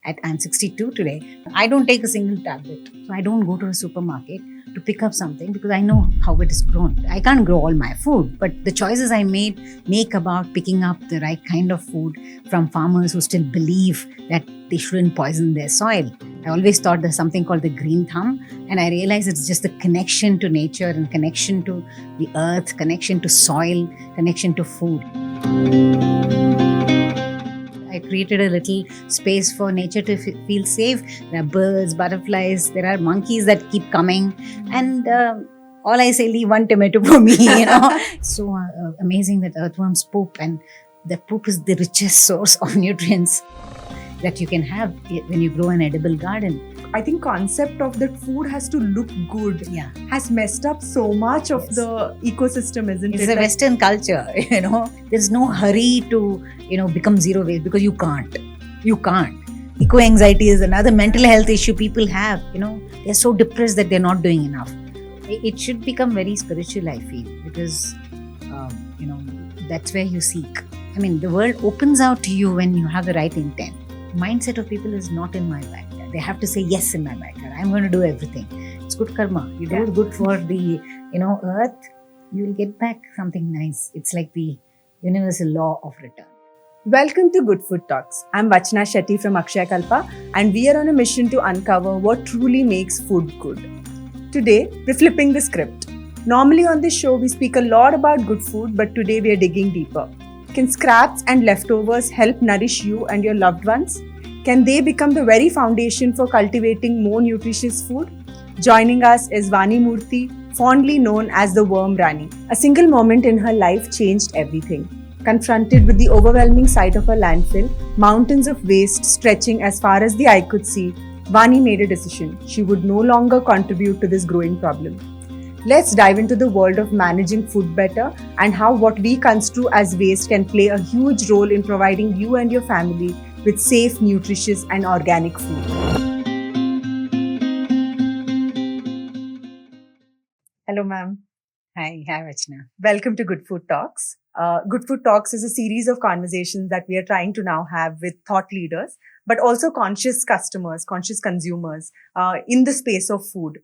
I'm 62 today. I don't take a single tablet. So I don't go to a supermarket to pick up something because I know how it is grown. I can't grow all my food, but the choices I make about picking up the right kind of food from farmers who still believe that they shouldn't poison their soil. I always thought there's something called the green thumb, and I realized it's just the connection to nature and connection to the earth, connection to soil, connection to food. I created a little space for nature to feel safe. There are birds, butterflies, there are monkeys that keep coming, and all I say, leave one tomato for me, So amazing that earthworms poop, and that poop is the richest source of nutrients that you can have when you grow an edible garden. I think concept of that food has to look good has messed up so much of the ecosystem, isn't it? It's a Western culture, There's no hurry to, become zero waste because you can't. You can't. Eco-anxiety is another mental health issue people have, They're so depressed that they're not doing enough. It should become very spiritual, I feel, because, that's where you seek. I mean, the world opens out to you when you have the right intent. Mindset of people is not in my backyard. They have to say yes in my backyard. I'm going to do everything. It's good karma. You do good for the, earth, you will get back something nice. It's like the universal law of return. Welcome to Good Food Talks. I'm Vachna Shetty from Akshayakalpa, and we are on a mission to uncover what truly makes food good. Today, we're flipping the script. Normally on this show, we speak a lot about good food, but today we are digging deeper. Can scraps and leftovers help nourish you and your loved ones? Can they become the very foundation for cultivating more nutritious food? Joining us is Vani Murthy, fondly known as the Worm Rani. A single moment in her life changed everything. Confronted with the overwhelming sight of a landfill, mountains of waste stretching as far as the eye could see, Vani made a decision. She would no longer contribute to this growing problem. Let's dive into the world of managing food better and how what we construe as waste can play a huge role in providing you and your family with safe, nutritious and organic food. Hello, ma'am. Hi, Rachna. Welcome to Good Food Talks. Good Food Talks is a series of conversations that we are trying to now have with thought leaders, but also conscious customers, conscious consumers in the space of food.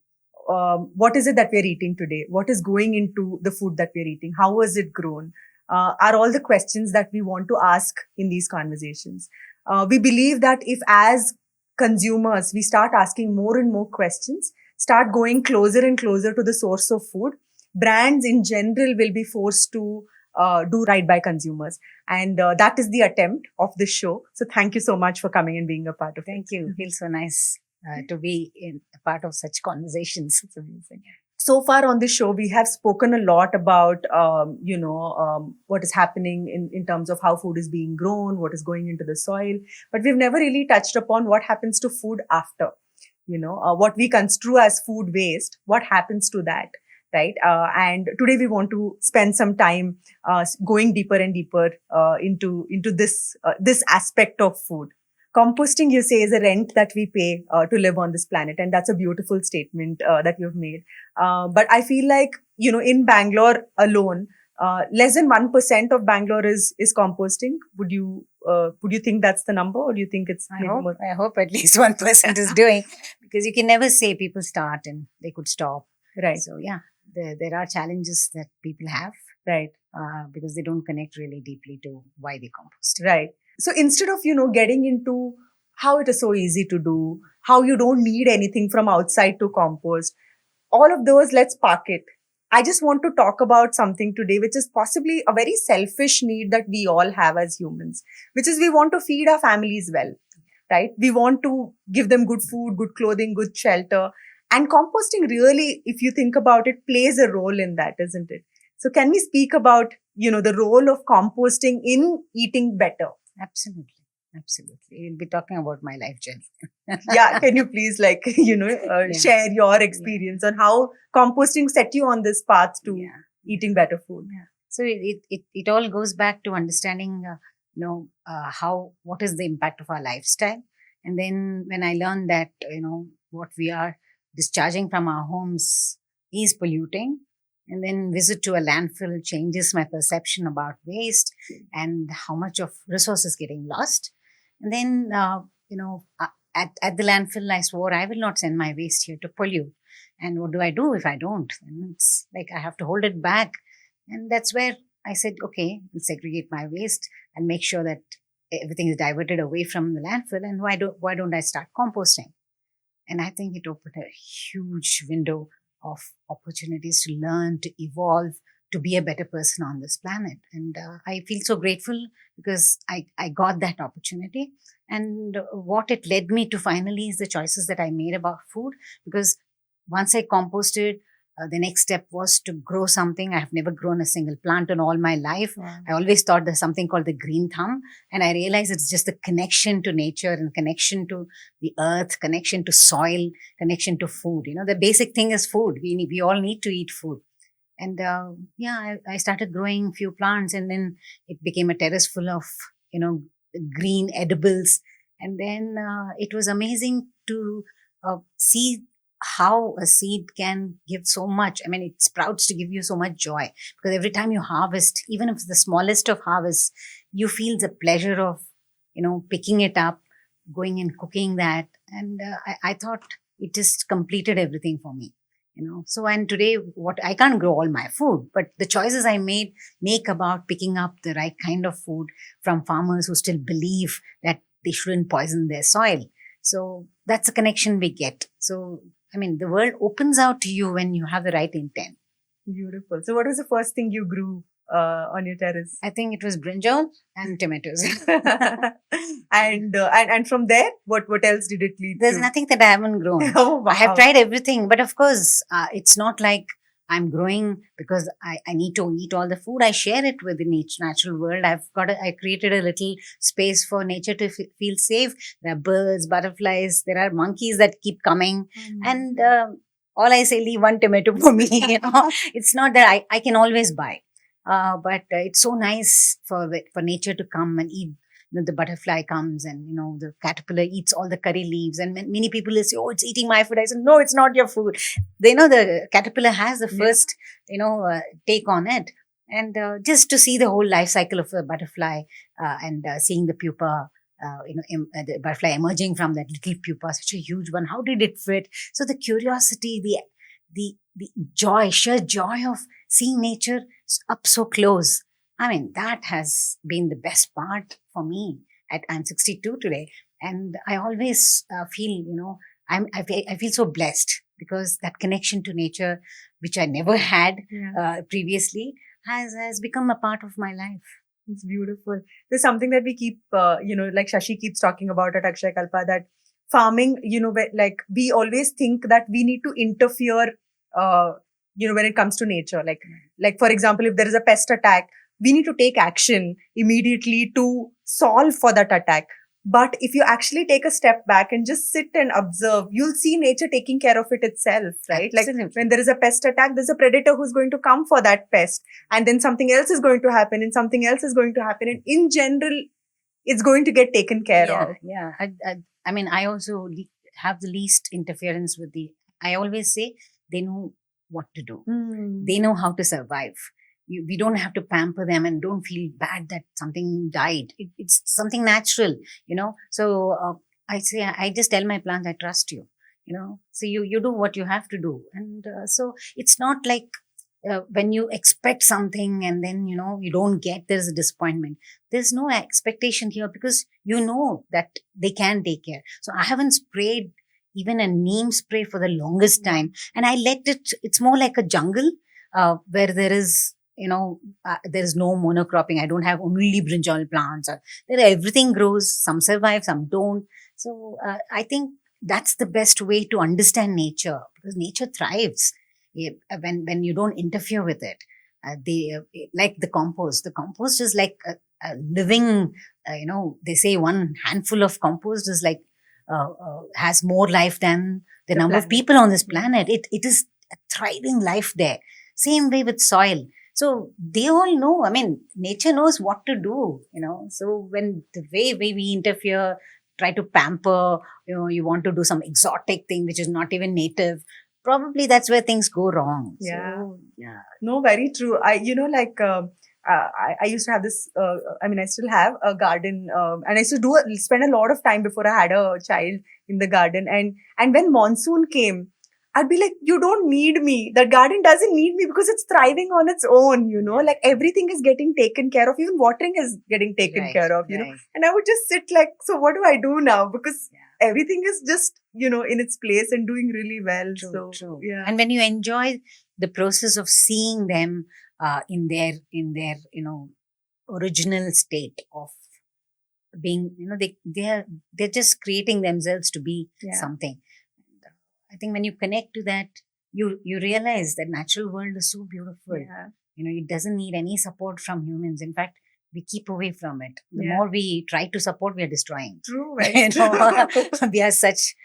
What is it that we're eating today? What is going into the food that we're eating? How was it grown? Are all the questions that we want to ask in these conversations. We believe that if as consumers, we start asking more and more questions, start going closer and closer to the source of food, brands in general will be forced to do right by consumers. And that is the attempt of this show. So thank you so much for coming and being a part of it. Thank you. It feels so nice to be in a part of such conversations. It's amazing. So far on this show, we have spoken a lot about, what is happening in terms of how food is being grown, what is going into the soil. But we've never really touched upon what happens to food after, what we construe as food waste, what happens to that, right? And today we want to spend some time going deeper and deeper into this aspect of food. Composting, you say, is a rent that we pay to live on this planet. And that's a beautiful statement that you've made. But I feel like, in Bangalore alone, less than 1% of Bangalore is composting. Would you think that's the number, or do you think it's more? I hope at least 1% is doing, because you can never say people start and they could stop. Right. So yeah, there are challenges that people have. Right. Because they don't connect really deeply to why they compost. Right. So instead of, getting into how it is so easy to do, how you don't need anything from outside to compost, all of those, let's park it. I just want to talk about something today, which is possibly a very selfish need that we all have as humans, which is we want to feed our families well, right? We want to give them good food, good clothing, good shelter. And composting really, if you think about it, plays a role in that, isn't it? So can we speak about, the role of composting in eating better? Absolutely. You'll be talking about my life journey. Yeah. Can you please share your experience on how composting set you on this path to eating better food? Yeah. So it all goes back to understanding, what is the impact of our lifestyle. And then when I learned that, what we are discharging from our homes is polluting, and then visit to a landfill changes my perception about waste and how much of resources getting lost. And then at the landfill, I swore I will not send my waste here to pollute. And what do I do if I don't? And it's like I have to hold it back. And that's where I said, okay, I'll segregate my waste and make sure that everything is diverted away from the landfill. And why don't I start composting? And I think it opened a huge window of opportunities to learn, to evolve, to be a better person on this planet. And I feel so grateful because I got that opportunity. And what it led me to finally is the choices that I made about food. Because once I composted, the next step was to grow something. I have never grown a single plant in all my life. Wow. I always thought there's something called the green thumb. And I realized it's just the connection to nature and connection to the earth, connection to soil, connection to food. The basic thing is food. We all need to eat food. And I started growing few plants, and then it became a terrace full of, green edibles. And then it was amazing to see how a seed can give so much. I mean, it sprouts to give you so much joy, because every time you harvest, even if it's the smallest of harvests, you feel the pleasure of, picking it up, going and cooking that. And I thought it just completed everything for me. So, and today what I can't grow all my food, but the choices I make about picking up the right kind of food from farmers who still believe that they shouldn't poison their soil. So that's a connection we get. So, I mean, the world opens out to you when you have the right intent. Beautiful. So what was the first thing you grew on your terrace? I think it was brinjal and tomatoes. and from there, what else did it lead There's to? nothing that I haven't grown. Oh, wow. I have tried everything, but of course, it's not like I'm growing because I need to eat all the food. I share it with the natural world. I created a little space for nature to feel safe. There are birds, butterflies, there are monkeys that keep coming. And all I say, leave one tomato for me. It's not that I can always buy. But it's so nice for nature to come and eat. The butterfly comes and, the caterpillar eats all the curry leaves. And many people say, oh, it's eating my food. I said, no, it's not your food. They know the caterpillar has the first, take on it. And just to see the whole life cycle of a butterfly and seeing the pupa, the butterfly emerging from that little pupa, such a huge one. How did it fit? So the curiosity, the joy, sheer joy of seeing nature up so close. I mean, that has been the best part for me. I'm 62 today, and I always feel, I feel so blessed because that connection to nature, which I never had previously, has become a part of my life. It's beautiful. There's something that we keep, like Shashi keeps talking about at Akshayakalpa, that farming, like we always think that we need to interfere, when it comes to nature. Like for example, if there is a pest attack, we need to take action immediately to solve for that attack. But if you actually take a step back and just sit and observe, you'll see nature taking care of it itself, right? Absolutely. Like when there is a pest attack, there's a predator who's going to come for that pest. And then something else is going to happen and something else is going to happen. And in general, it's going to get taken care of. Yeah. I mean, I also have the least interference with I always say they know what to do. They know how to survive. We don't have to pamper them and don't feel bad that something died. It's something natural, So I just tell my plants, I trust you, So you do what you have to do. And so it's not like when you expect something and then, you don't get, there's a disappointment. There's no expectation here because you know that they can take care. So I haven't sprayed even a neem spray for the longest time. And I let it's more like a jungle where there is, there is no monocropping. I don't have only brinjal plants. Everything grows. Some survive, some don't. So I think that's the best way to understand nature, because nature thrives when you don't interfere with it. Like the compost. The compost is like a living. They say one handful of compost is like has more life than the number of people on this planet. It is a thriving life there. Same way with soil. So they all know, I mean, nature knows what to do, So when the way we interfere, try to pamper, you want to do some exotic thing which is not even native, probably that's where things go wrong. Yeah. So, yeah. No, very true. I used to have this. I mean, I still have a garden, and I used to spend a lot of time before I had a child in the garden. And when monsoon came, I'd be like, "You don't need me. The garden doesn't need me because it's thriving on its own. You know, like everything is getting taken care of. Even watering is getting taken Right, care of. You know." right. And I would just sit like, "So what do I do now?" Because Yeah. everything is just in its place and doing really well. True, So true. yeah, And when you enjoy the process of seeing them in their original state of being, they're just creating themselves to be yeah, something. And, I think when you connect to that, you realize that natural world is so beautiful. yeah, It doesn't need any support from humans. In fact, we keep away from it. The yeah. more we try to support, we are destroying. True, very true. We are such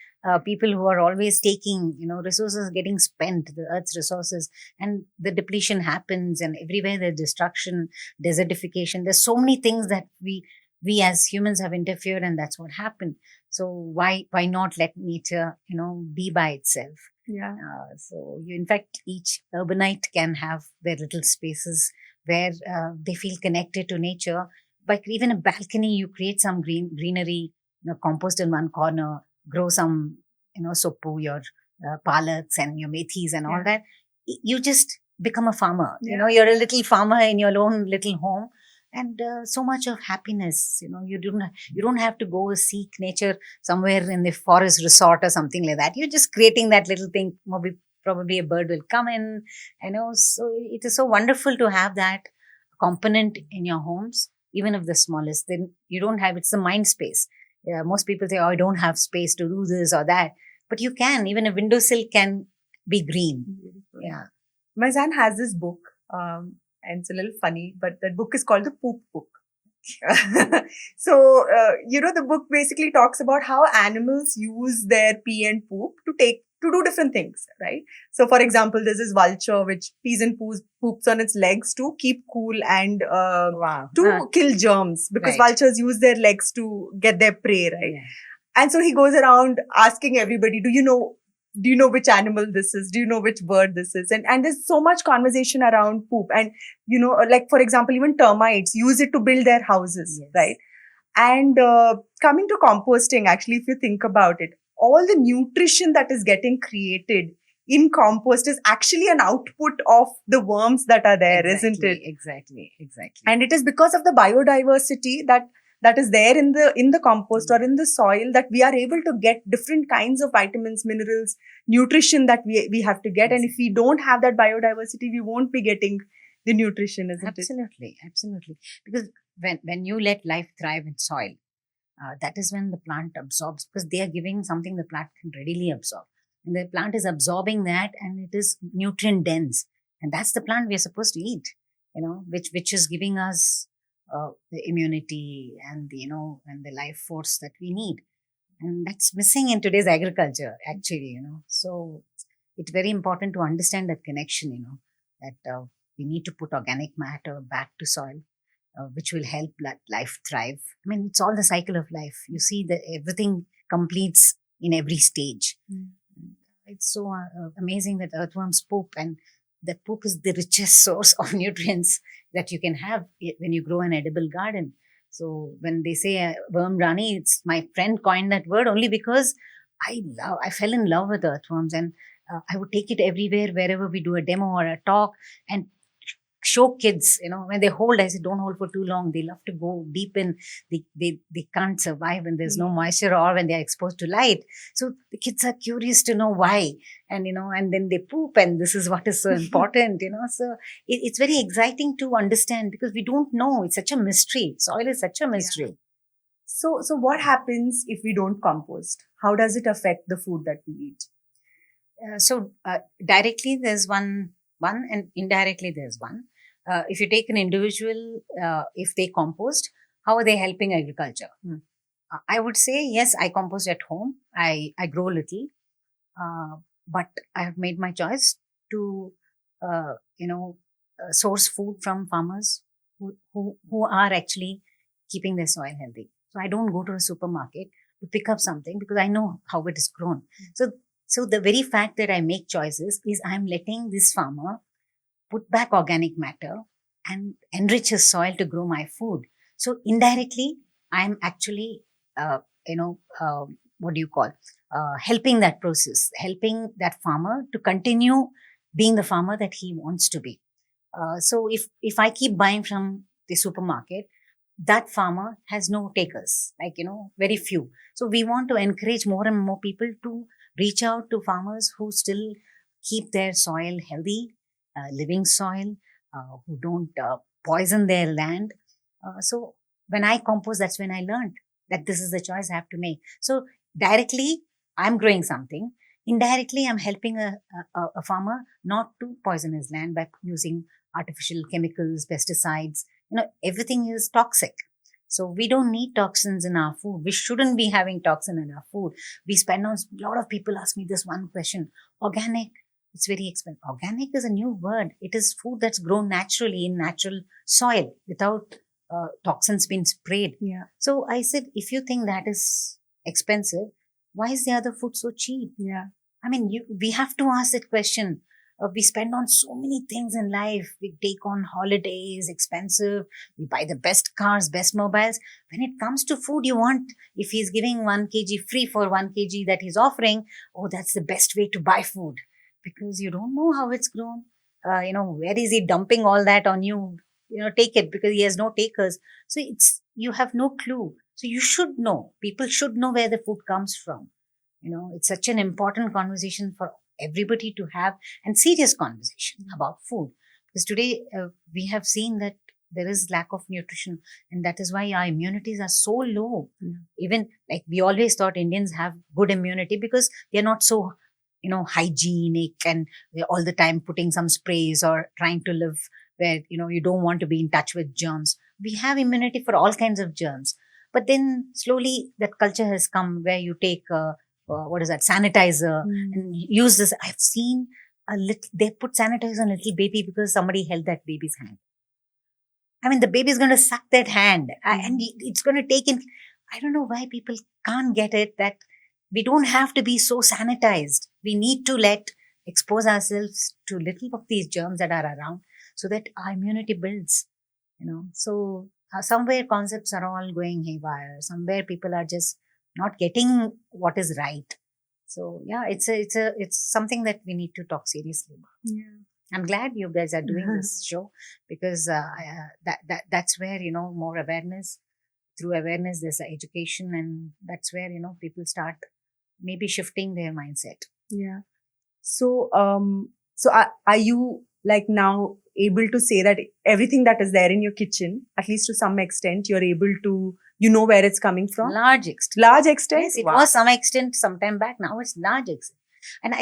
people who are always taking, resources getting spent, the earth's resources, and the depletion happens, and everywhere there's destruction, desertification. There's so many things that we as humans have interfered, and that's what happened. So why not let nature, be by itself? Yeah. So in fact, each urbanite can have their little spaces where they feel connected to nature. By even a balcony, you create some greenery, compost in one corner, grow some, suppu, your palaks and your methis and all Yeah. that. You just become a farmer. Yeah. You're a little farmer in your own little home. And so much of happiness, you don't have to go seek nature somewhere in the forest resort or something like that. You're just creating that little thing. Maybe probably a bird will come in. So it is so wonderful to have that component in your homes, even if the smallest. Then you don't have, it's the mind space. Most people say, "Oh, I don't have space to do this or that," but you can. Even a windowsill can be green. Beautiful. Yeah. My son has this book, and it's a little funny, but that book is called the Poop Book. So, the book basically talks about how animals use their pee and poop to do different things, right? So, for example, there's this vulture which pees and poops on its legs to keep cool and Wow. to kill germs, because Right. vultures use their legs to get their prey, right? Yeah. And so he goes around asking everybody, do you know which animal this is? Do you know which bird this is? And there's so much conversation around poop. And, like, for example, even termites use it to build their houses, Yes. right? And coming to composting, actually, if you think about it, all the nutrition that is getting created in compost is actually an output of the worms that are there, isn't it? Exactly. And it is because of the biodiversity that is there in the compost or in the soil that we are able to get different kinds of vitamins, minerals, nutrition that we have to get. And if we don't have that biodiversity, we won't be getting the nutrition, isn't it? Absolutely. Because when you let life thrive in soil, that is when the plant absorbs, because they are giving something the plant can readily absorb. And the plant is absorbing that, and it is nutrient dense. And that's the plant we are supposed to eat, which is giving us the immunity and and the life force that we need. And that's missing in today's agriculture, actually. So it's very important to understand that connection, that we need to put organic matter back to soil, which will help that life thrive. I mean, it's all the cycle of life. You see that everything completes in every stage. It's so amazing that earthworms poop, and that poop is the richest source of nutrients that you can have when you grow an edible garden. So when they say worm rani, it's my friend coined that word only because I fell in love with earthworms, and I would take it everywhere, wherever we do a demo or a talk, and show kids, when they hold, I say, don't hold for too long. They love to go deep in. They can't survive when there's no moisture or when they're exposed to light. So the kids are curious to know why. And, and then they poop, and this is what is so important, So it's very exciting to understand, because we don't know. It's such a mystery. Soil is such a mystery. Yeah. So what happens if we don't compost? How does it affect the food that we eat? So directly there's one, and indirectly there's one. If you take an individual, if they compost, how are they helping agriculture? I would say, yes, I compost at home. I grow little, but I have made my choice to, source food from farmers who are actually keeping their soil healthy. So I don't go to a supermarket to pick up something, because I know how it is grown. So the very fact that I make choices is I'm letting this farmer put back organic matter and enriches soil to grow my food. So indirectly, I'm actually, you know, what do you call, helping that process, helping that farmer to continue being the farmer that he wants to be. So if I keep buying from the supermarket, that farmer has no takers, like, very few. So we want to encourage more and more people to reach out to farmers who still keep their soil healthy, living soil, who don't poison their land. So when I compost, that's when I learned that this is the choice I have to make. So directly, I'm growing something. Indirectly, I'm helping a farmer not to poison his land by using artificial chemicals, pesticides. Everything is toxic. So we don't need toxins in our food. We shouldn't be having toxin in our food. We spend on, a lot of people ask me this one question: organic, it's very expensive. Organic is a new word. It is food that's grown naturally in natural soil without toxins being sprayed. Yeah. So I said, if you think that is expensive, why is the other food so cheap? Yeah. I mean, we have to ask that question. We spend on so many things in life. We take on holidays, expensive. We buy the best cars, best mobiles. When it comes to food, you want, if he's giving 1 kg free for 1 kg that he's offering, oh, that's the best way to buy food, because you don't know how it's grown. Where is he dumping all that on you? Take it, because he has no takers. So you have no clue. So you should know. People should know where the food comes from. It's such an important conversation for everybody to have, and serious conversation about food. Because today we have seen that there is lack of nutrition, and that is why our immunities are so low. Even like we always thought Indians have good immunity because they're not so, hygienic, and they're all the time putting some sprays or trying to live where, you don't want to be in touch with germs. We have immunity for all kinds of germs. But then slowly that culture has come where you take what is that, sanitizer, and use this. I've seen they put sanitizer on a little baby because somebody held that baby's hand. I mean, the baby's going to suck that hand, and it's going to take in. I don't know why people can't get it that we don't have to be so sanitized. We need to expose ourselves to little of these germs that are around so that our immunity builds, So somewhere concepts are all going haywire. Somewhere people are just not getting what is right. So yeah, it's something that we need to talk seriously about. Yeah. I'm glad you guys are doing this show, because that's where, more awareness. Through awareness, there's education, and that's where, people start maybe shifting their mindset. Yeah. So, are you like now able to say that everything that is there in your kitchen, at least to some extent, you're able to, where it's coming from? Large extent. Large extent? Yes, it was some extent sometime back. Now it's large extent. And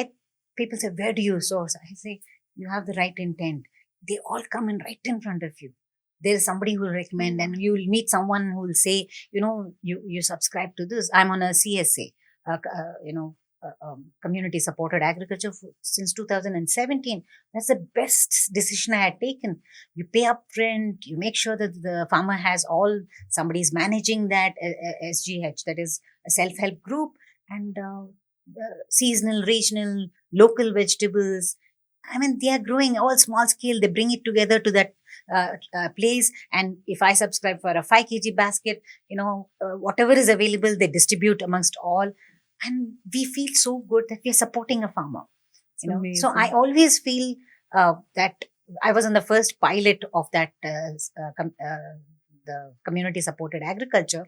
people say, where do you source? I say, you have the right intent. They all come in right in front of you. There's somebody who will recommend, and you will meet someone who will say, you subscribe to this. I'm on a CSA, community supported agriculture since 2017. That's the best decision I had taken. You pay upfront, you make sure that the farmer has somebody's managing that SGH, that is a self-help group, and seasonal, regional, local vegetables. I mean, they are growing all small scale. They bring it together to that place. And if I subscribe for a 5 kg basket, whatever is available, they distribute amongst all. And we feel so good that we are supporting a farmer. So I always feel that I was on the first pilot of that, the community supported agriculture.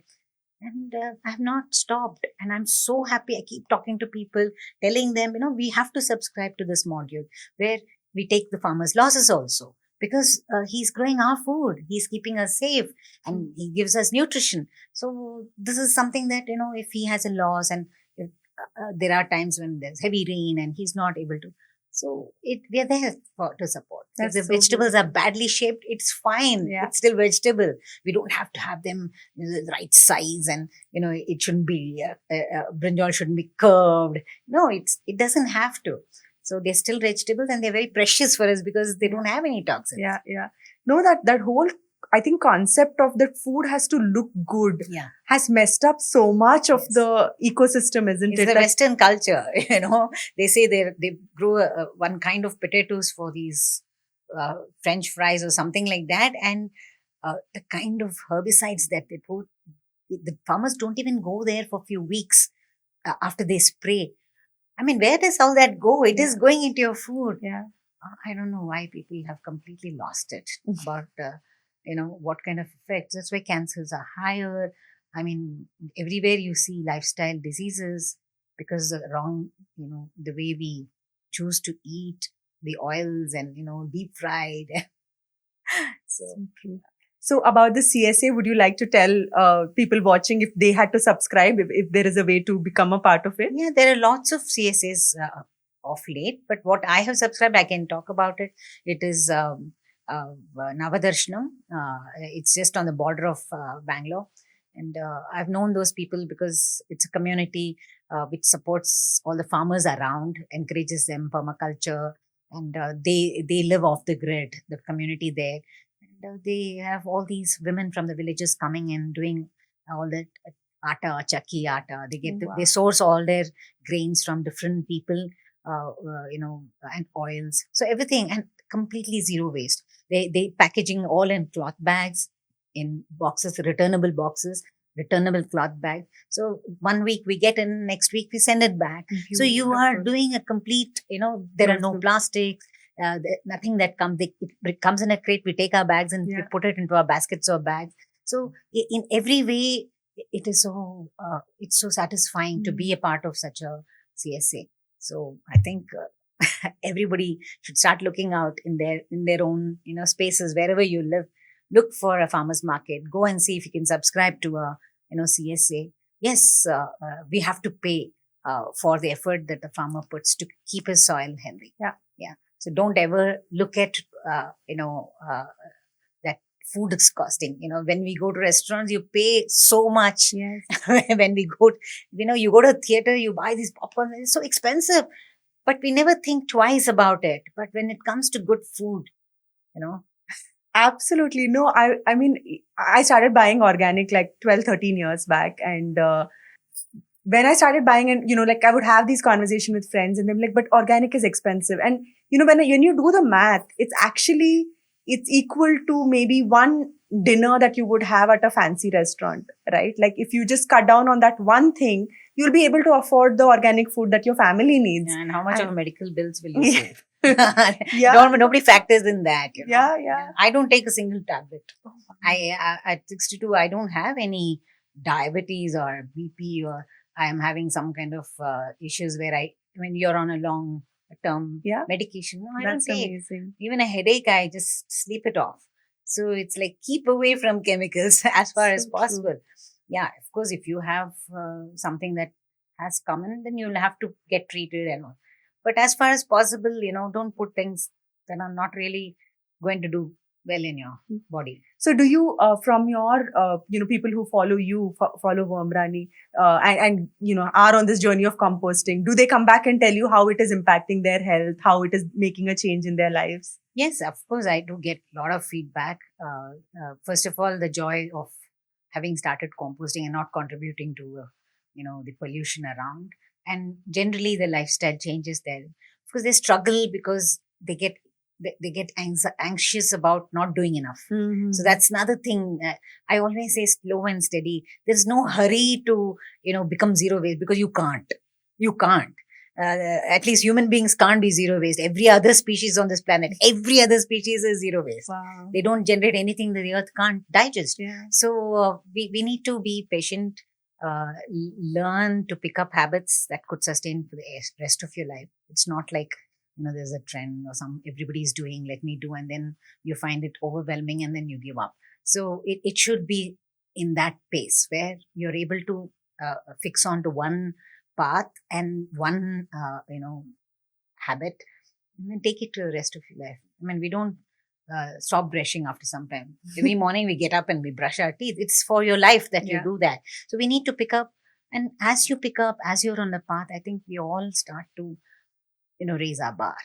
And I have not stopped. And I'm so happy. I keep talking to people, telling them, we have to subscribe to this module where we take the farmer's losses also. Because he's growing our food. He's keeping us safe. And he gives us nutrition. So this is something that, if he has a loss, and if, there are times when there's heavy rain and he's not able to. So we are there to support. If the vegetables are badly shaped, it's fine. Yeah. It's still vegetable. We don't have to have them the right size, and it shouldn't be brinjal shouldn't be curved. No, it doesn't have to. So they're still vegetables, and they're very precious for us because they don't have any toxins. Yeah. No, that whole, I think, concept of that food has to look good has messed up so much of the ecosystem, isn't it? It's the Western culture, They say they grow one kind of potatoes for these French fries or something like that, and the kind of herbicides that they put, the farmers don't even go there for a few weeks after they spray. I mean, where does all that go? It is going into your food. Yeah. I don't know why people have completely lost it. But what kind of effects? That's why cancers are higher. I mean, everywhere you see lifestyle diseases because the wrong, the way we choose to eat, the oils and deep fried. So So true. So about the CSA, would you like to tell people watching if they had to subscribe, if there is a way to become a part of it? yeah, there are lots of CSAs of late, but what I have subscribed, I can talk about it. It is Navadarshanam. It's just on the border of Bangalore. And I've known those people because it's a community which supports all the farmers around, encourages them permaculture, and they live off the grid, the community there. And they have all these women from the villages coming and doing all that atta, chakki atta. They get Wow. they source all their grains from different people, and oils. So everything, and completely zero waste. They packaging all in cloth bags, in boxes, returnable cloth bag. So 1 week we get in, next week we send it back. So you are Beautiful. doing a complete, there are no Closed loop. plastics, nothing that comes. It comes in a crate. We take our bags and we Yeah. put it into our baskets or bags. So in every way, it is so it's so satisfying to be a part of such a CSA. So I think everybody should start looking out in their own spaces wherever you live. Look for a farmers market. Go and see if you can subscribe to a CSA. Yes, we have to pay for the effort that the farmer puts to keep his soil healthy. Yeah. So don't ever look at that food is costing. When we go to restaurants, you pay so much. Yes. When we go, you go to a theater, you buy these popcorn. It's so expensive, but we never think twice about it. But when it comes to good food, you know, Absolutely. No, I mean, I started buying organic like 12, 13 years back. And when I started buying, and, like I would have these conversations with friends and they're like, but organic is expensive. And, when you do the math, it's equal to maybe one dinner that you would have at a fancy restaurant, right? Like if you just cut down on that one thing, you'll be able to afford the organic food that your family needs. and how much And- of medical bills will you Yeah. save? Yeah. Nobody factors in that. Yeah. I don't take a single tablet. I at 62, I don't have any diabetes or BP, or I am having some kind of issues where when you're on a long term Yeah. medication, no, I That's don't take. amazing. Even a headache, I just sleep it off. So it's like keep away from chemicals as far as So true. possible. Yeah, of course, if you have something that has come in, then you'll have to get treated and all. But as far as possible, don't put things that are not really going to do well in your body. So do you, from your, people who follow you, follow Wormrani, are on this journey of composting, do they come back and tell you how it is impacting their health, how it is making a change in their lives? Yes, of course, I do get a lot of feedback. First of all, the joy of having started composting and not contributing to, the pollution around. And generally, the lifestyle changes there. Of course, they struggle because they get anxious about not doing enough. Mm-hmm. So that's another thing. I always say slow and steady. There's no hurry to, become zero waste because you can't. You can't. At least human beings can't be zero waste. Every other species on this planet, every other species is zero waste. Wow. They don't generate anything that the earth can't digest. Yeah. So we need to be patient, learn to pick up habits that could sustain for the rest of your life. It's not like, there's a trend or everybody's doing, let me do, and then you find it overwhelming and then you give up. So it should be in that pace where you're able to fix onto one path and one, habit, and then take it to the rest of your life. I mean, we don't stop brushing after some time. Every morning we get up and we brush our teeth. It's for your life that you Yeah. do that. So we need to pick up. And as you pick up, as you're on the path, I think we all start to, raise our bar.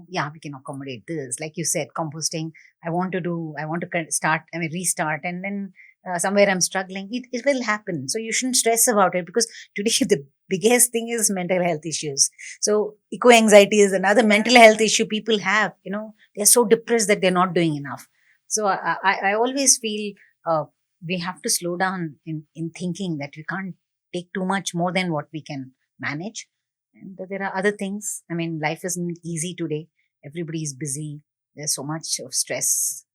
Yeah, we can accommodate this. Like you said, composting. I want to restart, and then somewhere I'm struggling. It will happen. So you shouldn't stress about it, because today the biggest thing is mental health issues. So eco anxiety is another mental health issue people have. They're so depressed that they're not doing enough. So I always feel we have to slow down in thinking that we can't take too much more than what we can manage. And that there are other things. I mean, life isn't easy today. Everybody is busy. There's so much of stress,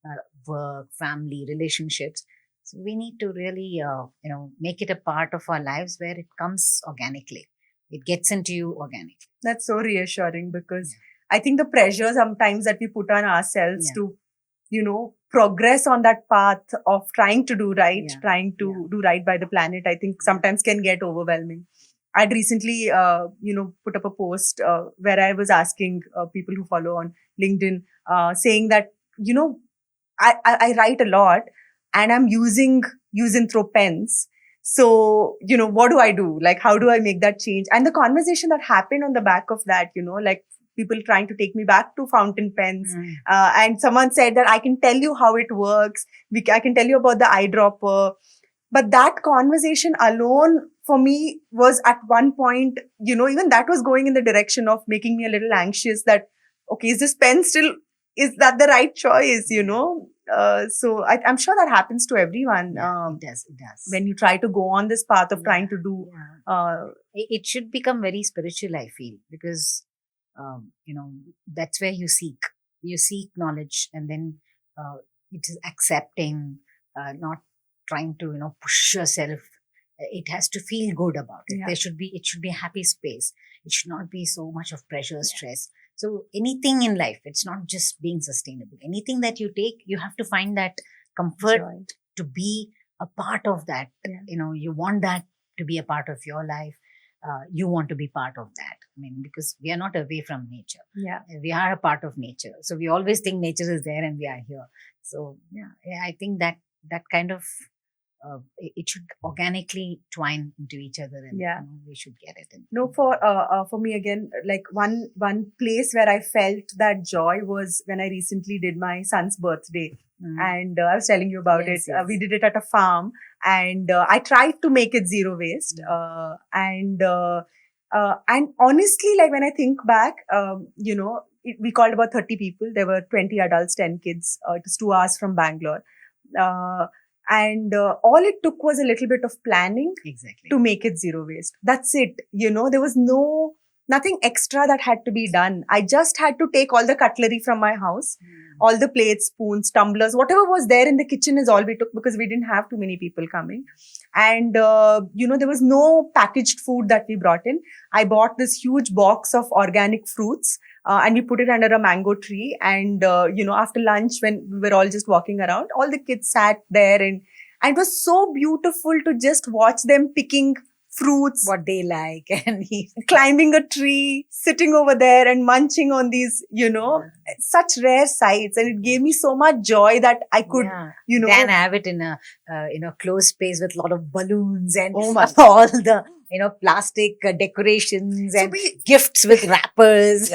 work, family, relationships. So we need to really, make it a part of our lives where it comes organically. It gets into you organically. That's so reassuring, because I think the pressure sometimes that we put on ourselves to, progress on that path of trying to do right, trying to do right by the planet, I think sometimes can get overwhelming. I'd recently, put up a post where I was asking people who follow on LinkedIn, saying that, I write a lot and I'm using through pens. So, what do I do? Like, how do I make that change? And the conversation that happened on the back of that, like people trying to take me back to fountain pens. And someone said that I can tell you how it works. I can tell you about the eyedropper. But that conversation alone for me was at one point, even that was going in the direction of making me a little anxious that, okay, is this pen still, is that the right choice, So I'm sure that happens to everyone. It does. When you try to go on this path of trying to do. It should become very spiritual, I feel, because, that's where you seek. You seek knowledge, and then it is accepting, not trying to, push yourself. It has to feel good about it. It should be a happy space. It should not be so much of pressure, stress. So anything in life, it's not just being sustainable. Anything that you take, you have to find that comfort to be a part of that. You want that to be a part of your life. You want to be part of that. I mean, because we are not away from nature. We are a part of nature. So we always think nature is there and we are here. So I think that kind of it should organically twine into each other, and we should get it in. No, for me again, like one place where I felt that joy was when I recently did my son's birthday. And I was telling you about it. Yes. We did it at a farm, and I tried to make it zero waste. And honestly, like when I think back, we called about 30 people. There were 20 adults, 10 kids. It was 2 hours from Bangalore. And all it took was a little bit of planning to make it zero waste. That's it. There was nothing extra that had to be done. I just had to take all the cutlery from my house, all the plates, spoons, tumblers, whatever was there in the kitchen is all we took, because we didn't have too many people coming. And, there was no packaged food that we brought in. I bought this huge box of organic fruits. And we put it under a mango tree. And, after lunch, when we were all just walking around, all the kids sat there, and it was so beautiful to just watch them picking fruits, what they like, and climbing a tree, sitting over there and munching on these, such rare sights. And it gave me so much joy that I could, Then have it in a, closed space with a lot of balloons and all the, plastic decorations and gifts with wrappers.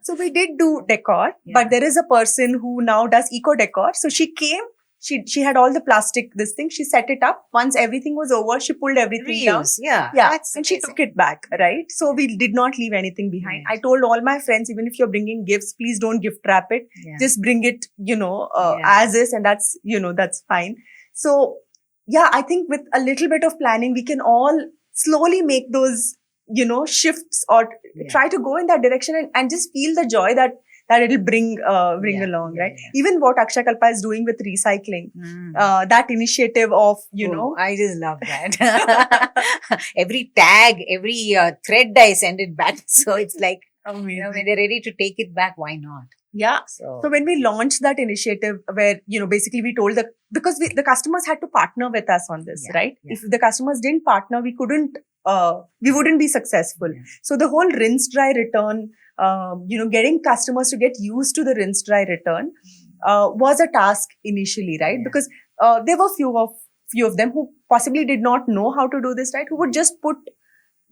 So we did do decor, but there is a person who now does eco decor. So she came. She had all the plastic, this thing. She set it up. Once everything was over, she pulled everything down. And she took it back, right? So we did not leave anything behind. I told all my friends, even if you're bringing gifts, please don't gift wrap it. Just bring it, as is, and that's, that's fine. So, I think with a little bit of planning, we can all slowly make those, shifts, or try to go in that direction and just feel the joy that it'll bring along, right? Even what Akshayakalpa is doing with recycling, that initiative of, I just love that. Every tag, every thread, I send it back. So it's like, when they're ready to take it back, why not? So when we launched that initiative where, basically we told because the customers had to partner with us on this, right? If the customers didn't partner, we wouldn't be successful. So the whole rinse dry return, getting customers to get used to the rinse dry return was a task initially, right? Because there were few of them who possibly did not know how to do this, right? Who would just put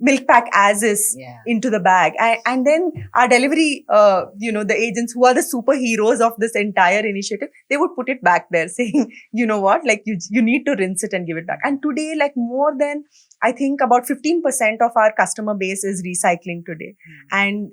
milk pack as is Yeah. into the bag. And then our delivery, the agents who are the superheroes of this entire initiative, they would put it back there saying, you know what, like you need to rinse it and give it back. And today, like more than, I think about 15% of our customer base is recycling today. And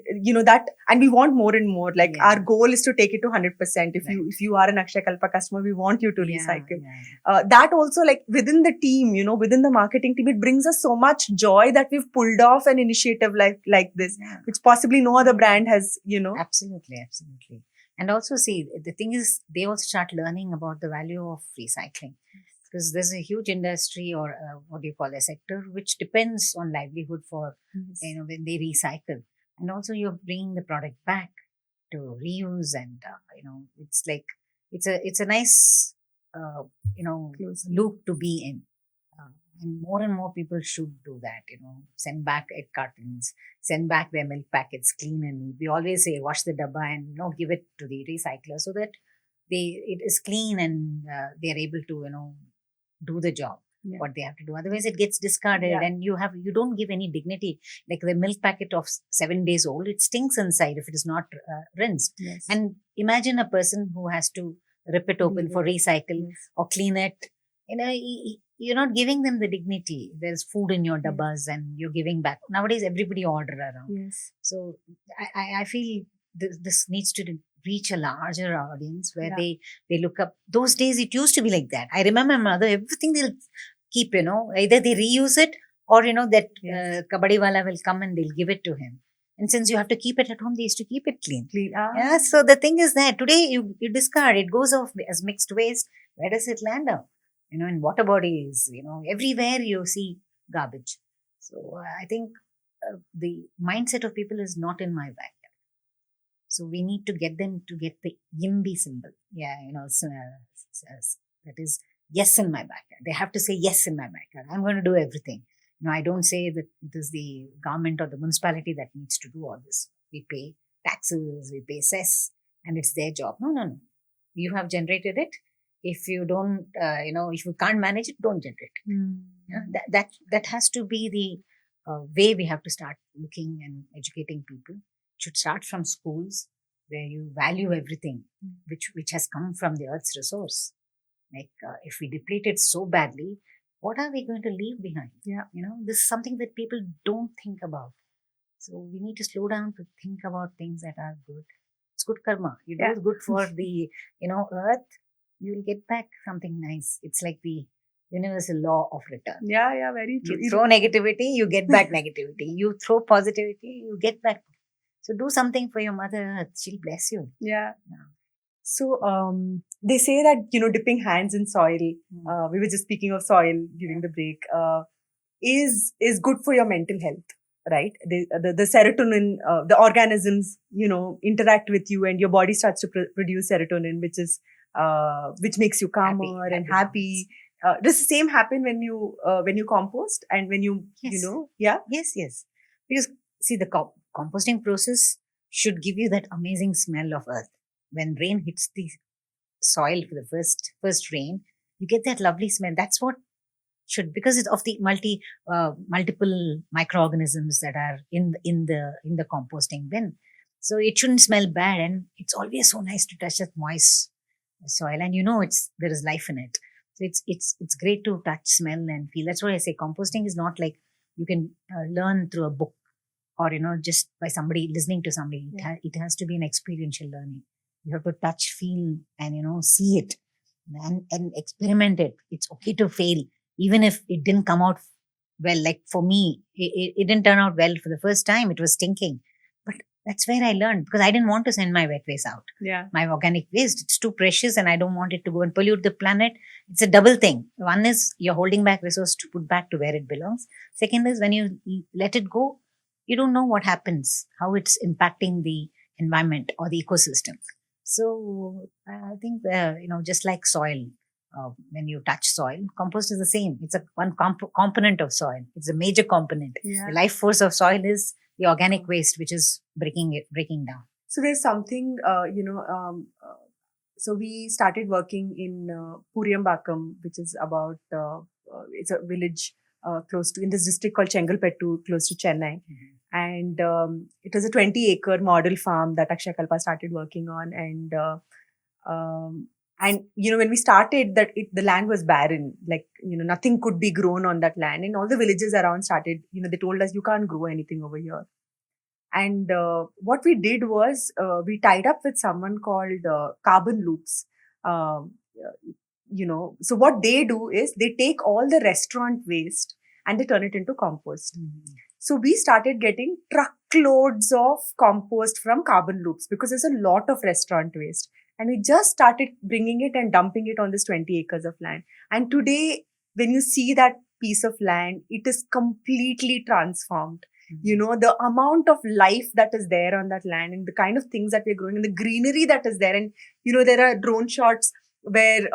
and we want more and more. Like Yeah. our goal is to take it to 100%. If you are an Akshayakalpa customer, we want you to recycle. That also, like within the team, within the marketing team, it brings us so much joy that we've pulled off an initiative like this, which possibly no other brand has, Absolutely. And also, see, the thing is, they also start learning about the value of recycling, because there's a huge industry, or what do you call, a sector which depends on livelihood for when they recycle. And also, you're bringing the product back to reuse, and it's like it's a nice loop to be in. And more people should do that. Send back egg cartons, send back their milk packets clean and neat. We always say wash the dabba and give it to the recycler, so that it is clean, and they are able to do the job what they have to do. Otherwise it gets discarded, and you don't give any dignity. Like the milk packet of 7 days old, it stinks inside if it is not rinsed. And imagine a person who has to rip it open for recycle or clean it. You're not giving them the dignity. There's food in your dabbas and you're giving back. Nowadays everybody order around. So I feel this needs to reach a larger audience, where they look up. Those days it used to be like that. I remember my mother, everything they'll keep, either they reuse it, or that kabadi wala will come and they'll give it to him. And since you have to keep it at home, they used to keep it clean. Yeah. So the thing is that today you discard, it goes off as mixed waste. Where does it land up? In water bodies, everywhere you see garbage. So I think the mindset of people is not in my backyard. So we need to get them to get the YIMBY symbol. Yeah, that is yes in my backyard. They have to say yes in my backyard. I'm going to do everything. I don't say that it is the government or the municipality that needs to do all this. We pay taxes, we pay cess, and it's their job. No. You have generated it. If you don't, if you can't manage it, don't generate it. That has to be the way we have to start looking and educating people. It should start from schools, where you value everything which has come from the earth's resource. Like if we deplete it so badly, what are we going to leave behind? This is something that people don't think about. So we need to slow down to think about things that are good. It's good karma. You do good for the earth, you will get back something nice. It's like the universal law of return. Yeah, very true. You throw negativity, you get back negativity. You throw positivity, you get back. So do something for your mother earth. She'll bless you. Yeah. So they say that, dipping hands in soil, we were just speaking of soil during the break, is good for your mental health, right? The serotonin, the organisms, interact with you, and your body starts to produce serotonin, which makes you calmer and happy. Does the same happen when you compost and when you, Yes. Because see, the composting process should give you that amazing smell of earth. When rain hits the soil for the first rain, you get that lovely smell. That's what should, because it's of the multiple microorganisms that are in the composting bin. So it shouldn't smell bad, and it's always so nice to touch that moist soil, and there is life in it. So it's great to touch, smell, and feel. That's why I say composting is not like you can learn through a book, or just by somebody listening to somebody. It has to be an experiential learning. You have to touch, feel, and see it and experiment it. It's okay to fail, even if it didn't come out well. Like for me, it didn't turn out well for the first time. It was stinking, but that's where I learned, because I didn't want to send my wet waste out. My organic waste, it's too precious, and I don't want it to go and pollute the planet. It's a double thing. One is you're holding back resource to put back to where it belongs. Second is when you let it go, you don't know what happens, how it's impacting the environment or the ecosystem. So I think, just like soil, when you touch soil, compost is the same. It's one component of soil. It's a major component. The life force of soil is the organic waste, which is breaking down. So there's something, so we started working in Puriyambakam, which is about, it's a village close to, in this district called Chengalpettu, close to Chennai. Mhm. And it was a 20-acre model farm that Akshayakalpa started working on. And when we started that, the land was barren. Like, nothing could be grown on that land. And all the villages around started, they told us, you can't grow anything over here. And what we did was we tied up with someone called Carbon Loops. Um, so what they do is they take all the restaurant waste and they turn it into compost. Mhm. So we started getting truckloads of compost from Carbon Loops because there's a lot of restaurant waste. And we just started bringing it and dumping it on this 20 acres of land. And today, when you see that piece of land, it is completely transformed. The amount of life that is there on that land and the kind of things that we're growing and the greenery that is there. And, there are drone shots where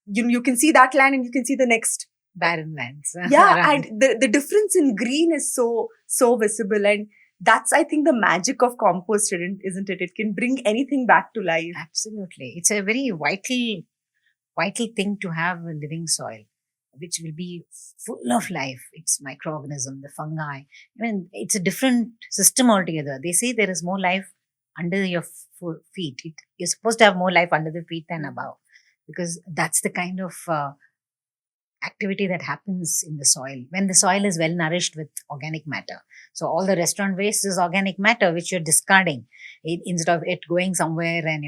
you can see that land and you can see the next Barren lands. yeah around. and the difference in green is so visible, and that's, I think, the magic of compost, isn't it? It can bring anything back to life. Absolutely. It's a very vital thing to have a living soil, which will be full of life. It's microorganism, the fungi. I mean, it's a different system altogether. They say there is more life under your feet. You're supposed to have more life under the feet than above, because that's the kind of activity that happens in the soil when the soil is well nourished with organic matter. So all the restaurant waste is organic matter which you're discarding instead of it going somewhere and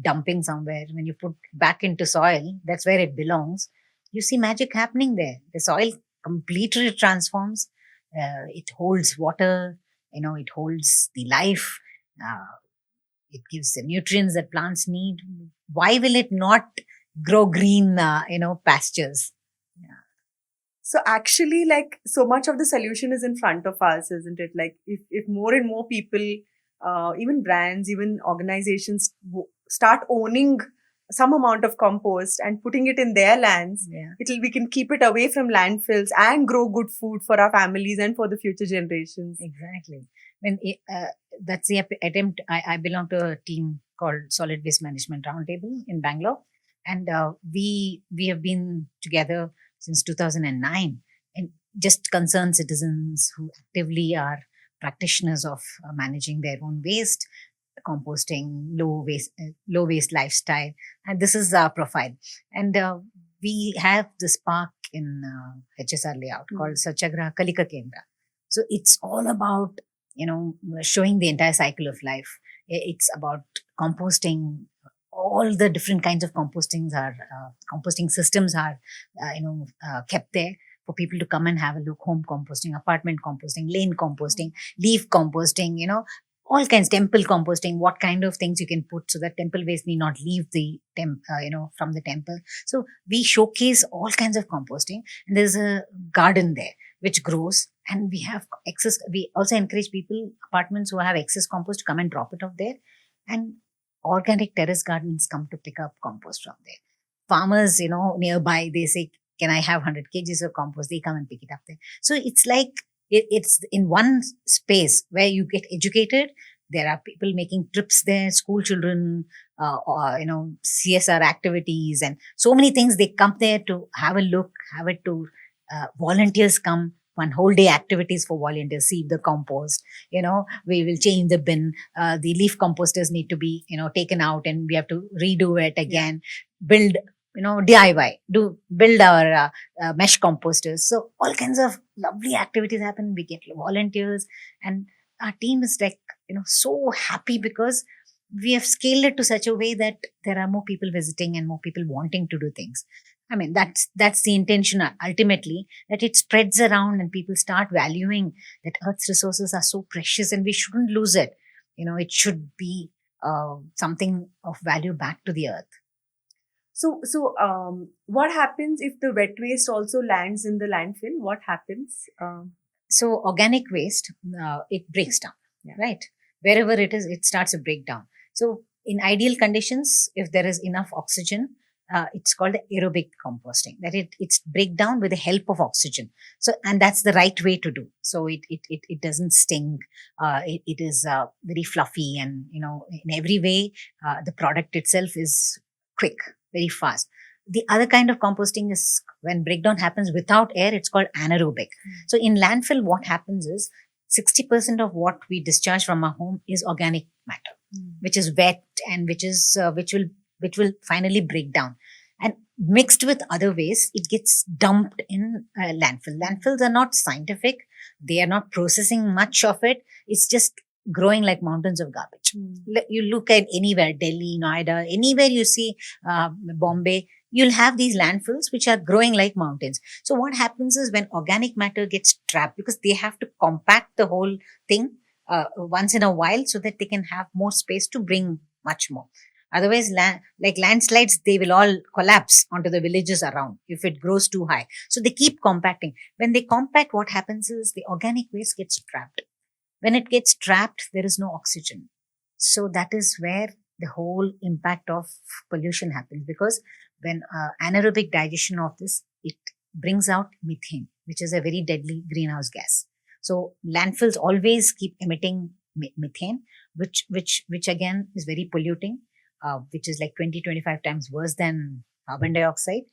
dumping somewhere. When you put back into soil, that's where it belongs. You see magic happening there. The soil completely transforms. It holds water. It holds the life. It gives the nutrients that plants need. Why will it not grow green pastures? So actually, like, so much of the solution is in front of us, isn't it? Like, if more and more people, even brands, even organizations start owning some amount of compost and putting it in their lands, we can keep it away from landfills and grow good food for our families and for the future generations. Exactly. That's the attempt. I belong to a team called Solid Waste Management Roundtable in Bangalore, and we have been together since 2009, and just concerned citizens who actively are practitioners of managing their own waste, composting, low waste lifestyle, and this is our profile. And we have this park in HSR layout called Satyagraha Kalika Kendra. So it's all about showing the entire cycle of life. It's about composting. All the different kinds of composting systems are kept there for people to come and have a look. Home composting, apartment composting, lane composting, leaf composting, all kinds, temple composting, what kind of things you can put so that temple waste need not leave the from the temple. So we showcase all kinds of composting, and there's a garden there which grows, and we have excess. We also encourage people, apartments who have excess compost, to come and drop it off there, and organic terrace gardens come to pick up compost from there. Farmers, nearby, they say, can I have 100 kgs of compost? They come and pick it up there. So it's like, it's in one space where you get educated. There are people making trips there, school children, CSR activities, and so many things. They come there to have a look, have it to volunteers come. One whole day activities for volunteers, see the compost, we will change the bin, the leaf composters need to be, taken out, and we have to redo it again, build, DIY, build our mesh composters. So all kinds of lovely activities happen. We get volunteers, and our team is like, so happy because we have scaled it to such a way that there are more people visiting and more people wanting to do things. I mean, that's the intention ultimately, that it spreads around and people start valuing that Earth's resources are so precious and we shouldn't lose it. It should be something of value back to the earth. So, what happens if the wet waste also lands in the landfill? What happens? So, organic waste, it breaks down, right? Wherever it is, it starts to break down. So, in ideal conditions, if there is enough oxygen, it's called aerobic composting, that it's break down with the help of oxygen. So, and that's the right way to do. So it doesn't sting. It is very fluffy, and in every way, the product itself is quick, very fast. The other kind of composting is when breakdown happens without air, it's called anaerobic. So in landfill, what happens is 60% of what we discharge from our home is organic matter, which is wet and which will finally break down. And mixed with other waste, it gets dumped in landfill. Landfills are not scientific. They are not processing much of it. It's just growing like mountains of garbage. You look at anywhere, Delhi, Noida, anywhere you see Bombay, you'll have these landfills which are growing like mountains. So what happens is when organic matter gets trapped, because they have to compact the whole thing once in a while so that they can have more space to bring much more. Otherwise, like landslides, they will all collapse onto the villages around if it grows too high. So they keep compacting. When they compact, what happens is the organic waste gets trapped. When it gets trapped, there is no oxygen. So that is where the whole impact of pollution happens, because when anaerobic digestion of this, it brings out methane, which is a very deadly greenhouse gas. So landfills always keep emitting methane, which again is very polluting, which is like 20-25 times worse than carbon dioxide.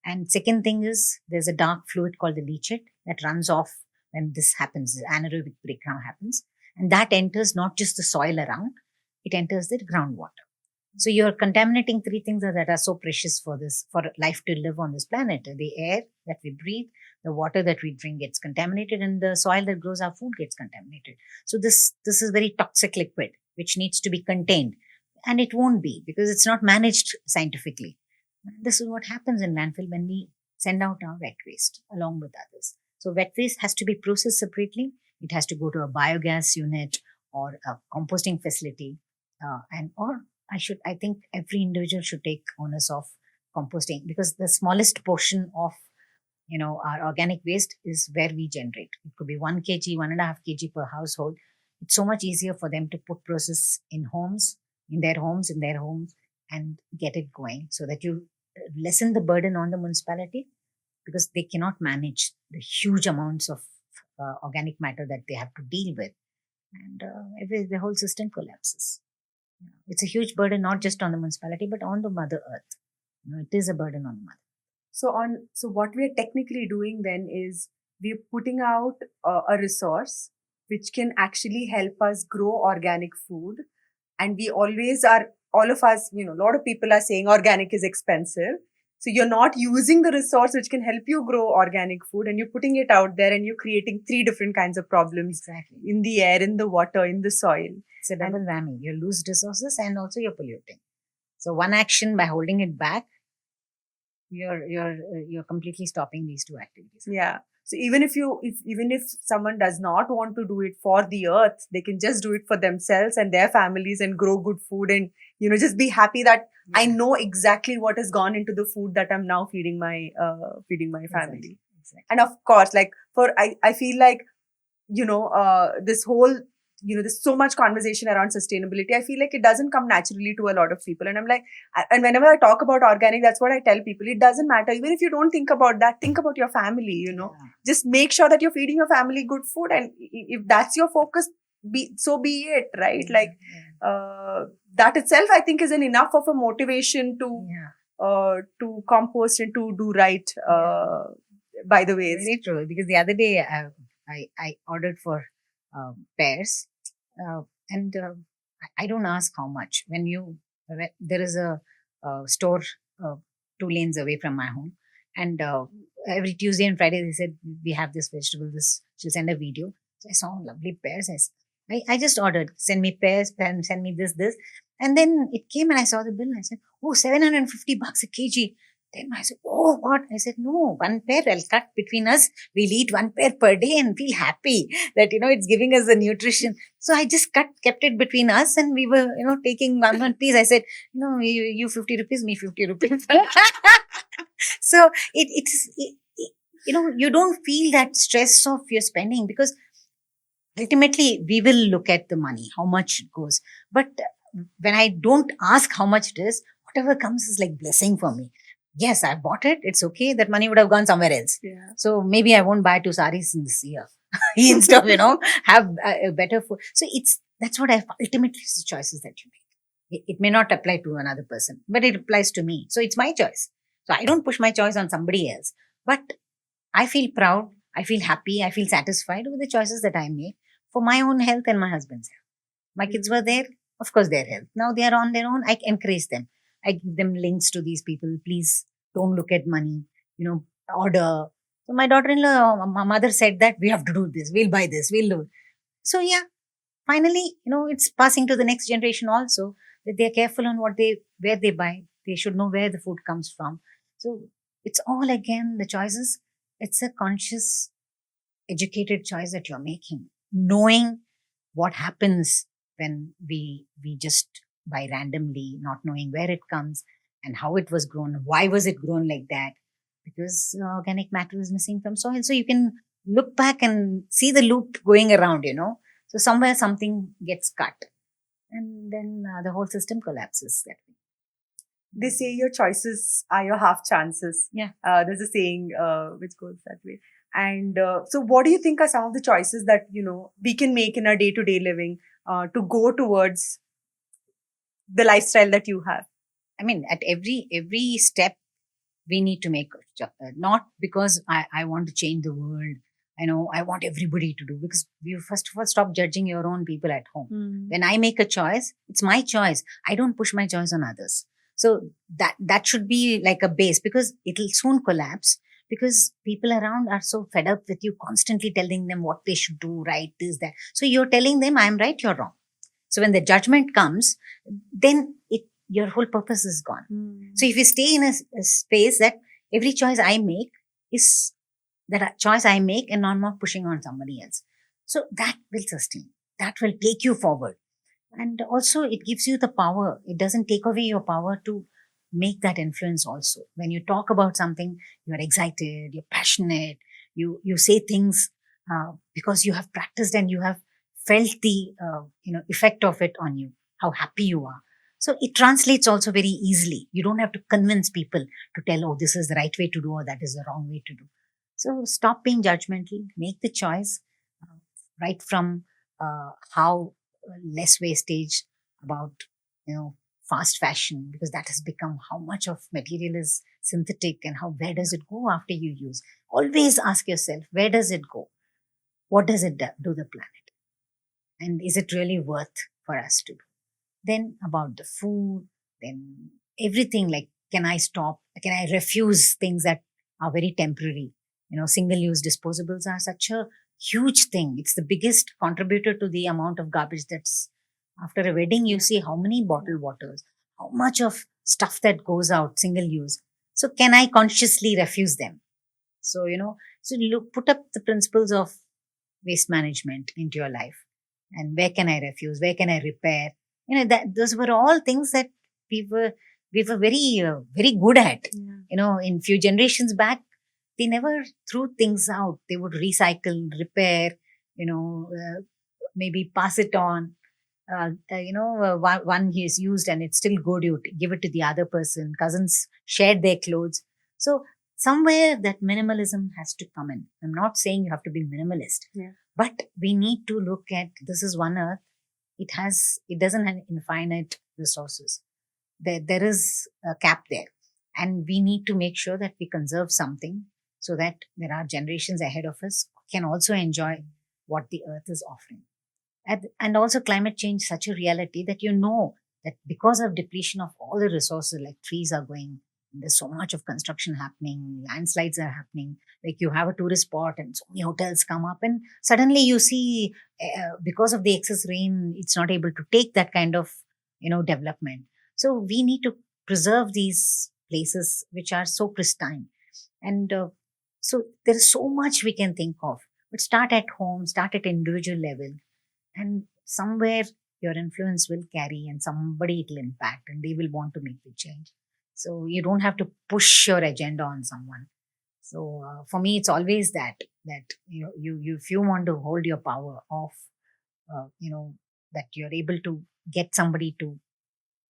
And second thing is there's a dark fluid called the leachate that runs off when this happens, the anaerobic breakdown happens. And that enters not just the soil around, it enters the groundwater. So you're contaminating three things that are so precious for life to live on this planet. The air that we breathe, the water that we drink gets contaminated, and the soil that grows our food gets contaminated. So this is very toxic liquid, which needs to be contained. And it won't be because it's not managed scientifically. This is what happens in landfill when we send out our wet waste along with others. So wet waste has to be processed separately. It has to go to a biogas unit or a composting facility. I think every individual should take onus of composting, because the smallest portion of, our organic waste is where we generate. It could be 1 kg, 1.5 kg per household. It's so much easier for them to put process in their homes, and get it going, so that you lessen the burden on the municipality, because they cannot manage the huge amounts of organic matter that they have to deal with. And the whole system collapses. It's a huge burden, not just on the municipality, but on the Mother Earth. It is a burden on the Mother. So what we are technically doing then is we're putting out a resource which can actually help us grow organic food. And we always are, all of us, a lot of people are saying organic is expensive. So you're not using the resource which can help you grow organic food, and you're putting it out there, and you're creating 3 different kinds of problems. Exactly. In the air, in the water, in the soil. It's a double whammy. You lose resources and also you're polluting. So one action, by holding it back, you're completely stopping these 2 activities. Yeah. So even if someone does not want to do it for the earth, they can just do it for themselves and their families and grow good food, and just be happy that I know exactly what has gone into the food that I'm now feeding my family. Exactly. And of course, like I feel like this whole there's so much conversation around sustainability. I feel like it doesn't come naturally to a lot of people. And I'm like, and whenever I talk about organic, that's what I tell people. It doesn't matter. Even if you don't think about that, think about your family, Just make sure that you're feeding your family good food. And if that's your focus, be it, right? Like, that itself, I think, is enough of a motivation to compost and to do right, by the way. Very true. Because the other day, I ordered for pears, and I don't ask how much. When there is a store 2 lanes away from my home, and every Tuesday and Friday they said we have this vegetable. She'll send a video. So I saw lovely pears. I just ordered, send me pears, and send me this, and then it came and I saw the bill and I said, oh, $750 a kg. Then I said, oh, what? I said, no, 1 pear I'll cut between us. We'll eat 1 pear per day and feel happy that, it's giving us the nutrition. So I just kept it between us, and we were, taking one piece. I said, you 50 rupees, me 50 rupees. So you don't feel that stress of your spending, because ultimately we will look at the money, how much it goes. But when I don't ask how much it is, whatever comes is like blessing for me. Yes, I bought it. It's okay. That money would have gone somewhere else. Yeah. So maybe I won't buy 2 saris in this year instead of, have a better food. So that's what ultimately it's the choices that you make. It may not apply to another person, but it applies to me. So it's my choice. So I don't push my choice on somebody else. But I feel proud, I feel happy, I feel satisfied with the choices that I make for my own health and my husband's health. My kids were there, of course, their health. Now they are on their own. I encourage them. I give them links to these people. Please don't look at money, order. So my daughter-in-law, my mother said that we have to do this. We'll buy this. We'll do. So yeah, finally, it's passing to the next generation also, that they're careful on where they buy. They should know where the food comes from. So it's all again the choices. It's a conscious, educated choice that you're making, knowing what happens when we just buy randomly, not knowing where it comes and how it was grown. Why was it grown like that? Because organic matter is missing from soil. So you can look back and see the loop going around. So somewhere something gets cut, and then the whole system collapses. That way. They say your choices are your half chances. Yeah. There's a saying which goes that way. And so, what do you think are some of the choices that we can make in our day-to-day living to go towards the lifestyle that you have? I mean, at every step, we need to make not because I want to change the world. I want everybody to do, because you first of all stop judging your own people at home. When I make a choice, it's my choice. I don't push my choice on others. So that should be like a base, because it'll soon collapse, because people around are so fed up with you constantly telling them what they should do, right, this, that. So you're telling them I'm right, you're wrong. So when the judgment comes, then your whole purpose is gone. So if you stay in a space that every choice I make is that a choice I make and I'm not pushing on somebody else. So that will sustain. That will take you forward. And also it gives you the power. It doesn't take away your power to make that influence also. When you talk about something, you're excited, you're passionate, you say things because you have practiced and you have felt the effect of it on you, how happy you are. So it translates also very easily. You don't have to convince people to tell, oh, this is the right way to do or that is the wrong way to do. So stop being judgmental, make the choice right from how less wastage, about, fast fashion, because that has become how much of material is synthetic and where does it go after you use. Always ask yourself, where does it go? What does it do the planet? And is it really worth for us to do? Then about the food, then everything, like, can I stop? Can I refuse things that are very temporary? Single-use disposables are such a huge thing. It's the biggest contributor to the amount of garbage that's after a wedding. You see how many bottled waters, how much of stuff that goes out, single-use. So can I consciously refuse them? So, put up the principles of waste management into your life. And where can I refuse? Where can I repair? That those were all things that we were very very good at. In few generations back, they never threw things out. They would recycle, repair, maybe pass it on. One is used and it's still good, you give it to the other person. Cousins shared their clothes. So somewhere that minimalism has to come in. I'm not saying you have to be minimalist, but we need to look at, this is one earth. It doesn't have infinite resources. There is a cap there, and we need to make sure that we conserve something so that there are generations ahead of us can also enjoy what the earth is offering. And also climate change, such a reality that that because of depletion of all the resources, like trees are going, there's so much of construction happening, landslides are happening. Like you have a tourist spot and so many hotels come up, and suddenly you see because of the excess rain, it's not able to take that kind of development. So we need to preserve these places which are so pristine. And so there is so much we can think of. But start at home, start at individual level, and somewhere your influence will carry and somebody it will impact and they will want to make the change. So you don't have to push your agenda on someone. So for me, it's always that you if you want to hold your power off, that you're able to get somebody to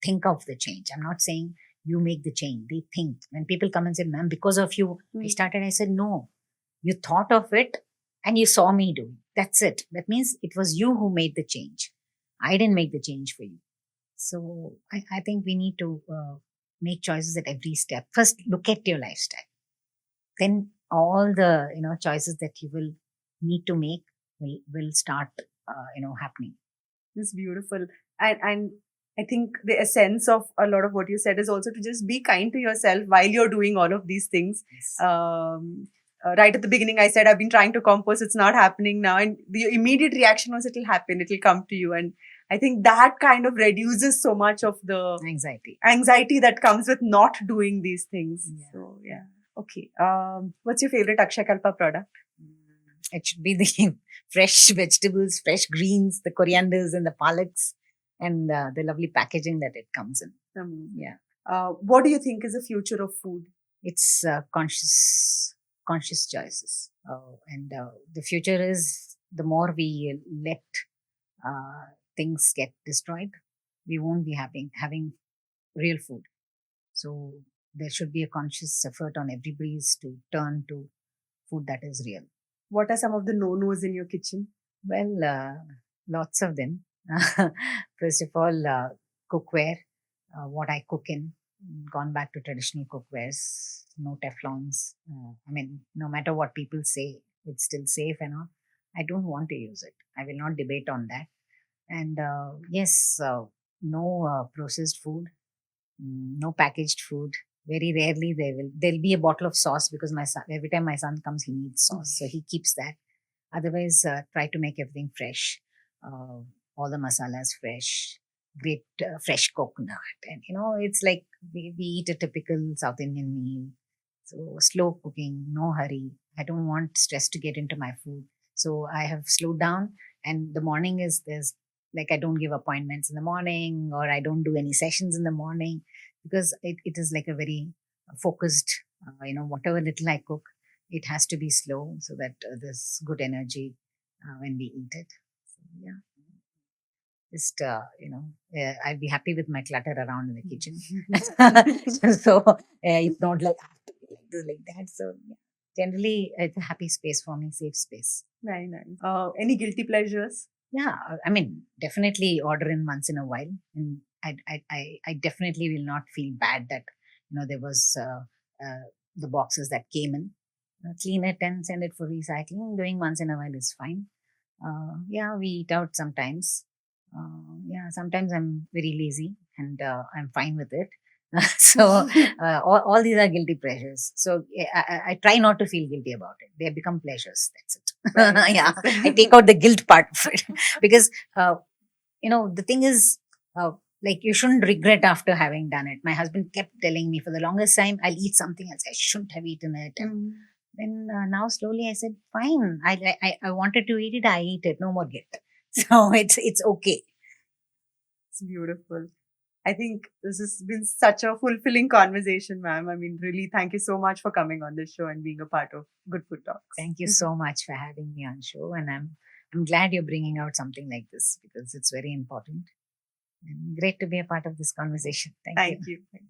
think of the change. I'm not saying you make the change. They think. When people come and say, ma'am, because of you, I started, I said, no, you thought of it and you saw me do it. That's it. That means it was you who made the change. I didn't make the change for you. So I think we need to make choices at every step. First, look at your lifestyle. Then all the choices that you will need to make will start happening. It's beautiful. And I think the essence of a lot of what you said is also to just be kind to yourself while you're doing all of these things. Yes. Right at the beginning, I said, I've been trying to compost, it's not happening now. And the immediate reaction was, it'll happen, it'll come to you. And I think that kind of reduces so much of the anxiety that comes with not doing these things. Yeah. So, yeah. Okay. What's your favorite Akshayakalpa product? It should be the fresh vegetables, fresh greens, the corianders and the palaks, and the lovely packaging that it comes in. Yeah. What do you think is the future of food? It's conscious choices. And the future is, the more we let things get destroyed, we won't be having real food. So there should be a conscious effort on everybody's to turn to food that is real. What are some of the no-nos in your kitchen? Well, lots of them. First of all, cookware, what I cook in, gone back to traditional cookwares, no Teflons. I mean, no matter what people say, it's still safe and all. I don't want to use it. I will not debate on that. And yes, no processed food, no packaged food. Very rarely there'll be a bottle of sauce, because my son, every time my son comes, he needs sauce, so he keeps that. Otherwise, try to make everything fresh. All the masalas fresh, great fresh coconut, and it's like we eat a typical South Indian meal. So slow cooking, no hurry. I don't want stress to get into my food, so I have slowed down. And the morning there's like, I don't give appointments in the morning, or I don't do any sessions in the morning, because it is like a very focused, whatever little I cook, it has to be slow, so that there's good energy when we eat it. So, yeah. Just, I'd be happy with my clutter around in the kitchen. So, it's not like, I have to be like this, like that. So, yeah. Generally, it's a happy space for me, safe space. Very nice. Any guilty pleasures? Yeah, I mean, definitely order in once in a while, and I definitely will not feel bad that there was the boxes that came in. Clean it and send it for recycling. Doing once in a while is fine. Yeah, we eat out sometimes. Yeah, sometimes I'm very lazy, and I'm fine with it. So all these are guilty pleasures. So I try not to feel guilty about it. They become pleasures. That's it. Yeah, I take out the guilt part of it, because the thing is, like, you shouldn't regret after having done it. My husband kept telling me for the longest time, I'll eat something else, I shouldn't have eaten it. And then now slowly I said, fine, I wanted to eat it, I eat it, no more guilt. So it's okay. It's beautiful. I think this has been such a fulfilling conversation, ma'am. I mean, really, thank you so much for coming on this show and being a part of Good Food Talks. Thank you so much for having me on show, and I'm glad you're bringing out something like this, because it's very important and great to be a part of this conversation. Thank you. Thank you.